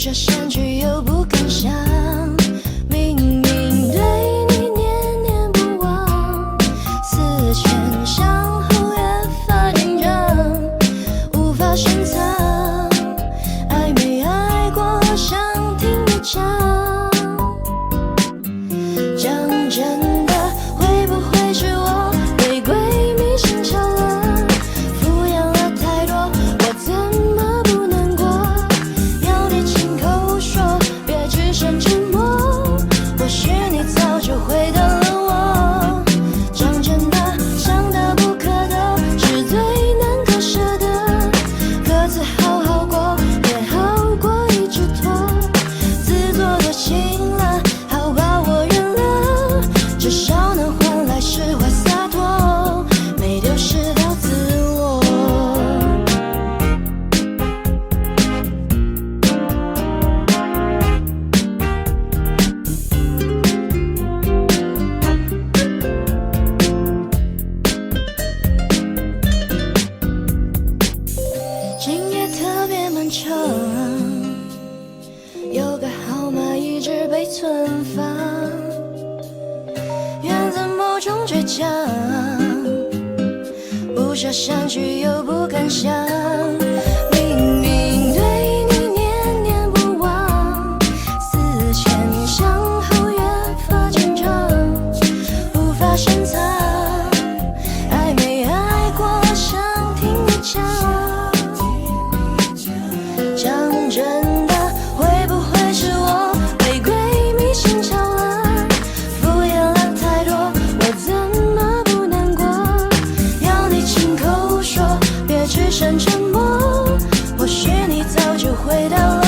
舍删去又不敢想，明明对你念念不忘，思前想后越发紧张，无法深藏，爱没爱过想听你讲，讲真的会不会是我被鬼迷心窍了，敷衍了太多，我怎么不难过，要你亲口说别只剩沉默，或许你早就回答了我，讲真的想得不可得，是最难割舍的，各自好好过也好过一直拖，自作多情了好把我原谅，至少能换来释怀洒脱，没丢失到自我。今夜特别漫长，有个号码一直被存放，源自某种倔强，不舍删去又不敢想，明明对你念念不忘，思前想后越发紧张，无法深藏，爱没爱过想听你讲，讲真的会不会是我被鬼迷心窍了，敷衍了太多，我怎么不难过，要你亲口说别只剩沉默，或许你早就回答了